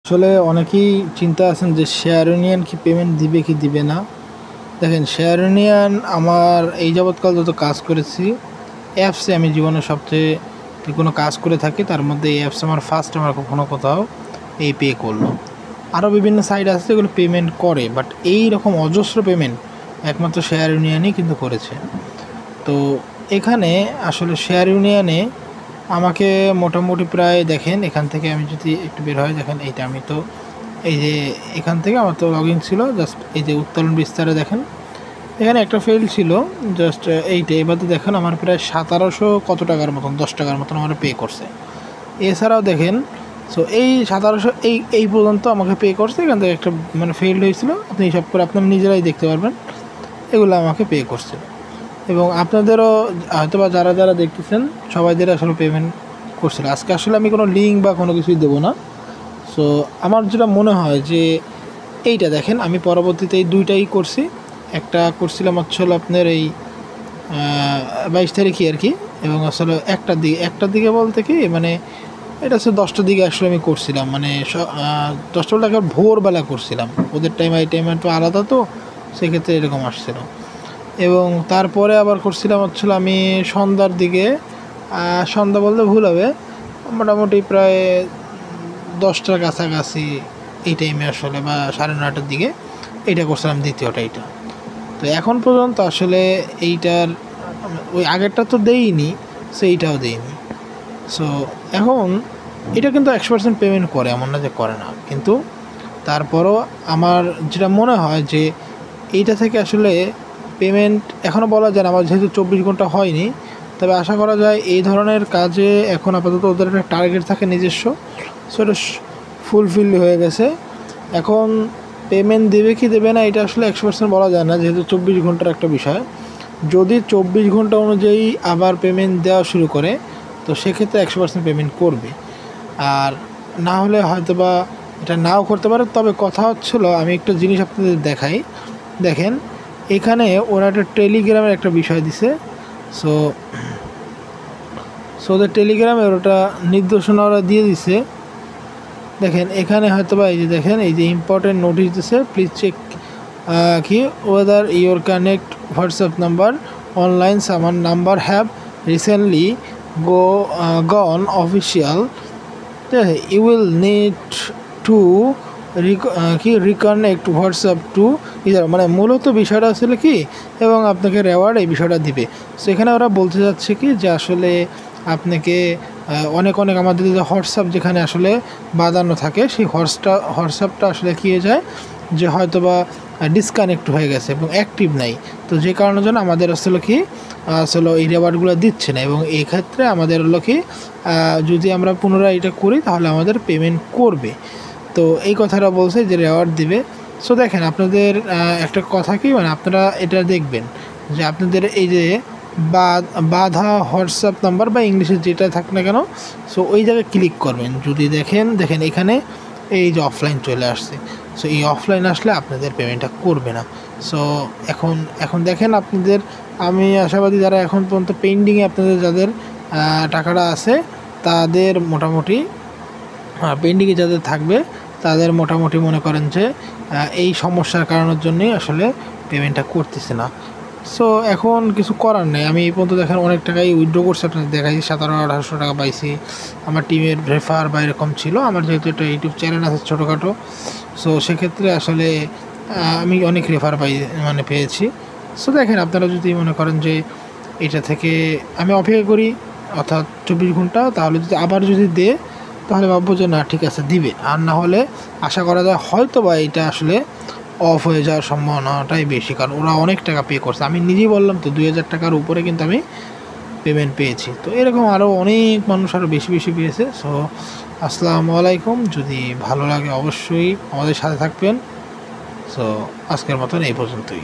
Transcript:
আসলে অনেকেই চিন্তা আছেন যে শেয়ার ইউনিয়ন কি পেমেন্ট দিবে কি দিবে না। দেখেন, শেয়ার ইউনিয়ন আমার এই যাবৎকাল যত কাজ করেছি অ্যাপসে আমি জীবনে সবচেয়ে কোনো কাজ করে থাকি, তার মধ্যে এই অ্যাপস আমার ফার্স্ট আমার কখনো কোথাও এই পে করলো। আরও বিভিন্ন সাইট আছে যেগুলো পেমেন্ট করে, বাট এই রকম অজস্র পেমেন্ট একমাত্র শেয়ার ইউনিয়নই কিন্তু করেছে। তো এখানে আসলে শেয়ার ইউনিয়নে আমাকে মোটামুটি প্রায় দেখেন, এখান থেকে আমি যদি একটু বের হয়, দেখেন এইটা আমি তো এই যে এখান থেকে আমার তো লগ ইন ছিল, জাস্ট এই যে উত্তোলন বিস্তারে দেখেন এখানে একটা ফেল ছিল, জাস্ট এইটা। এবার তো দেখেন আমার প্রায় 1700 কত টাকার মতন, 10 টাকার মতন আমার পে করছে। এছাড়াও দেখেন, সো এই 1700 এই পর্যন্ত আমাকে পে করছে। এখান থেকে একটা মানে ফেইল্ড হয়েছিল, আপনি হিসাব করে আপনার নিজেরাই দেখতে পারবেন, এগুলো আমাকে পে করছে। এবং আপনাদেরও হয়তো বা যারা যারা দেখতেছেন সবাইদের আসলে পেমেন্ট করছিল। আজকে আসলে আমি কোনো লিঙ্ক বা কোনো কিছুই দেবো না। সো আমার যেটা মনে হয় যে এইটা দেখেন, আমি পরবর্তীতে এই দুইটাই করছি। একটা করছিলাম হচ্ছিল আপনার এই 22 তারিখে আর কি, এবং আসলে একটার দিকে বলতে কি মানে এটা হচ্ছে 10টার দিকে আসলে আমি করছিলাম, মানে 10টা বলতে একবার ভোরবেলা করছিলাম, ওদের টাইম এই টাইম একটু আলাদা, তো সেক্ষেত্রে এরকম আসছিল। এবং তারপরে আবার করছিলাম হচ্ছিল আমি সন্ধ্যার দিকে, সন্ধ্যা বলতে ভুল হবে, মোটামুটি প্রায় 10টার কাছাকাছি এই টাইমে আসলে, বা 9:30টার দিকে এইটা করছিলাম, দ্বিতীয়টা এইটা। তো এখন পর্যন্ত আসলে এইটার ওই আগেরটা তো দেইনি, সেইটাও দেইনি। সো এখন এটা কিন্তু 100% পেমেন্ট করে, এমন না যে করে না, কিন্তু তারপরও আমার যেটা মনে হয় যে এইটা থেকে আসলে পেমেন্ট এখনও বলা যায় না। আমার যেহেতু 24 ঘন্টা হয়নি, তবে আশা করা যায় এই ধরনের কাজে এখন আপাতত ওদের একটা টার্গেট থাকে নিজস্ব, সো এটা ফুলফিল হয়ে গেছে। এখন পেমেন্ট দেবে কি দেবে না এটা আসলে 100% বলা যায় না, যেহেতু 24 ঘন্টার একটা বিষয়। যদি 24 ঘন্টা অনুযায়ী আবার পেমেন্ট দেওয়া শুরু করে, তো সেক্ষেত্রে 100% পেমেন্ট করবে, আর না হলে হয়তো বা এটা নাও করতে পারে। তবে কথা হচ্ছিলো, আমি একটা জিনিস আপনাদের দেখাই, দেখেন এখানে ওরা একটা টেলিগ্রামের একটা বিষয় দিছে। সো ওদের টেলিগ্রামে ওটা নির্দেশনা ওরা দিয়ে দিছে। দেখেন এখানে হয়তো বা এই যে দেখেন এই যে ইম্পর্টেন্ট নোটিশ দিছে, প্লিজ চেক কি whether your connect WhatsApp number online সামান number have recently gone official, ঠিক আছে, you will need to reconnect WhatsApp to either, মানে মূলত বিষয়টা আসলে কি, এবং আপনাকে রেওয়ার্ড এই বিষয়টা দিবে। সো এখানে ওরা বলতে যাচ্ছে কি যে আসলে আপনাকে অনেক আমাদের যে হোয়াটসঅ্যাপ যেখানে আসলে বাঁধানো থাকে, সেই হোয়াটসঅ্যাপটা আসলে কী হয়ে যায় যে হয়তো বা ডিসকানেক্ট হয়ে গেছে এবং অ্যাক্টিভ নাই, তো যে কারণের জন্য আমাদের আসলে কি আসলে এই রেওয়ার্ডগুলো দিচ্ছে না। এবং এই ক্ষেত্রে আমাদের হলো কি যদি আমরা পুনরায় এটা করি তাহলে আমাদের পেমেন্ট করবে। তো এই কথাটা বলছে যে রেওয়ার্ড দিবে। সো দেখেন আপনাদের একটা কথা কি, মানে আপনারা এটা দেখবেন যে আপনাদের এই যে বাধা হোয়াটসঅ্যাপ নাম্বার বা ইংলিশে যেটা থাক না কেন, সো ওই জায়গায় ক্লিক করবেন। যদি দেখেন এখানে এই যে অফলাইন চলে আসছে, সো এই অফলাইন আসলে আপনাদের পেমেন্টটা করবে না। সো এখন দেখেন আপনাদের, আমি আশাবাদী যারা এখন পর্যন্ত পেন্ডিংয়ে আপনাদের যাদের টাকাটা আছে, তাদের মোটামুটি পেন্ডিংয়ে যাদের থাকবে তাদের মোটামুটি মনে করেন যে এই সমস্যার কারণের জন্যই আসলে পেমেন্টটা করতেছে না। সো এখন কিছু করার নেই। আমি এই পর্যন্ত দেখেন অনেক টাকাই উইথড্র করছি, আপনাদের দেখাইছি 1700-1800 টাকা পাইছি। আমার টিমের রেফার বা এরকম ছিল, আমার যেহেতু একটা ইউটিউব চ্যানেল আছে ছোটোখাটো, সো সেক্ষেত্রে আসলে আমি অনেক রেফার মানে পেয়েছি। সো দেখেন আপনারা যদি মনে করেন যে এটা থেকে আমি অপেক্ষা করি অর্থাৎ 24 ঘন্টা, তাহলে যদি আবার যদি দেয় তাহলে ভাববো যে না ঠিক আছে দিবে, আর না হলে আশা করা যায় হয়তো বা এটা আসলে অফ হয়ে যাওয়ার সম্ভাবনাটাই বেশি, কারণ ওরা অনেক টাকা পে করছে। আমি নিজেই বললাম তো 2000 টাকার উপরে কিন্তু আমি পেমেন্ট পেয়েছি। তো এরকম আরও অনেক মানুষ আরও বেশি পেয়েছে। সো আসসালামু আলাইকুম, যদি ভালো লাগে অবশ্যই আমাদের সাথে থাকবেন। সো আজকের মতন এই পর্যন্তই।